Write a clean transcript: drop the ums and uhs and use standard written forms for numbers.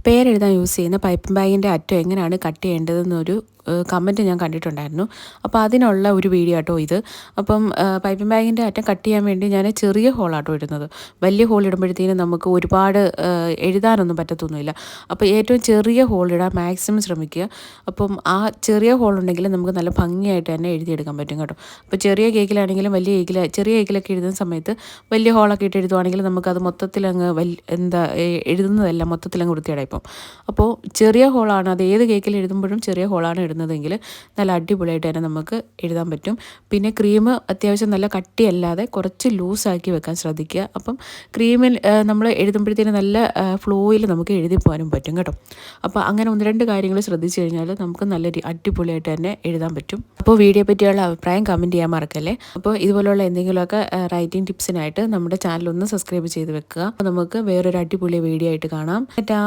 പേരെഴുതാൻ use ചെയ്യുന്ന piping ബാഗിൻ്റെ അറ്റം എങ്ങനെയാണ് കട്ട് ചെയ്യേണ്ടതെന്നൊരു കമൻറ്റ് ഞാൻ കണ്ടിട്ടുണ്ടായിരുന്നു. അപ്പോൾ അതിനുള്ള ഒരു വീഡിയോ ആട്ടോ ഇത്. അപ്പം പൈപ്പിംഗ് ബാഗിൻ്റെ അറ്റം കട്ട് ചെയ്യാൻ വേണ്ടി ഞാൻ ചെറിയ ഹോളാട്ടോ ഇടുന്നത്. വലിയ ഹോൾ ഇടുമ്പോഴത്തേനും നമുക്ക് ഒരുപാട് എഴുതാനൊന്നും പറ്റത്തൊന്നുമില്ല. അപ്പോൾ ഏറ്റവും ചെറിയ ഹോൾ ഇടാൻ മാക്സിമം ശ്രമിക്കുക. അപ്പം ആ ചെറിയ ഹോൾ ഉണ്ടെങ്കിൽ നമുക്ക് നല്ല ഭംഗിയായിട്ട് തന്നെ എഴുതിയെടുക്കാൻ പറ്റും കേട്ടോ. അപ്പോൾ ചെറിയ കേക്കിലാണെങ്കിലും ചെറിയ കേക്കിലൊക്കെ എഴുതുന്ന സമയത്ത് വലിയ ഹോളൊക്കെ ഇട്ട് എഴുതുവാണെങ്കിൽ നമുക്കത് മൊത്തത്തിലങ്ങ് എഴുതുന്നതെല്ലാം മൊത്തത്തിലങ്ങ് വൃത്തികേടായിപ്പോകും. അപ്പോൾ ചെറിയ ഹോളാണ്, അത് ഏത് കേക്കിൽ എഴുതുമ്പോഴും ചെറിയ ഹോളാണ് ഇടുന്നതെങ്കിൽ നല്ല അടിപൊളിയായിട്ട് തന്നെ നമുക്ക് എഴുതാൻ പറ്റും. പിന്നെ ക്രീം അത്യാവശ്യം നല്ല കട്ടിയല്ലാതെ കുറച്ച് ലൂസാക്കി വെക്കാൻ ശ്രദ്ധിക്കുക. അപ്പം ക്രീമിൽ നമ്മൾ എഴുതുമ്പോഴത്തേനും നല്ല ഫ്ലോയിൽ നമുക്ക് എഴുതി പോകാനും പറ്റും കേട്ടോ. അപ്പോൾ അങ്ങനെ 1-2 കാര്യങ്ങൾ ശ്രദ്ധിച്ചു കഴിഞ്ഞാൽ നമുക്ക് നല്ല അടിപൊളിയായിട്ട് തന്നെ എഴുതാൻ പറ്റും. അപ്പോൾ വീഡിയോ പറ്റിയുള്ള അഭിപ്രായം കമൻറ്റ് ചെയ്യാൻ മറക്കല്ലേ. അപ്പോൾ ഇതുപോലുള്ള എന്തെങ്കിലുമൊക്കെ റൈറ്റിംഗ് ടിപ്സിനായിട്ട് നമ്മുടെ ചാനൽ ഒന്ന് സബ്സ്ക്രൈബ് ചെയ്ത് വെക്കുക. അപ്പോൾ നമുക്ക് വേറൊരു അടിപൊളി വീഡിയോ ആയിട്ട് കാണാം. ടാ.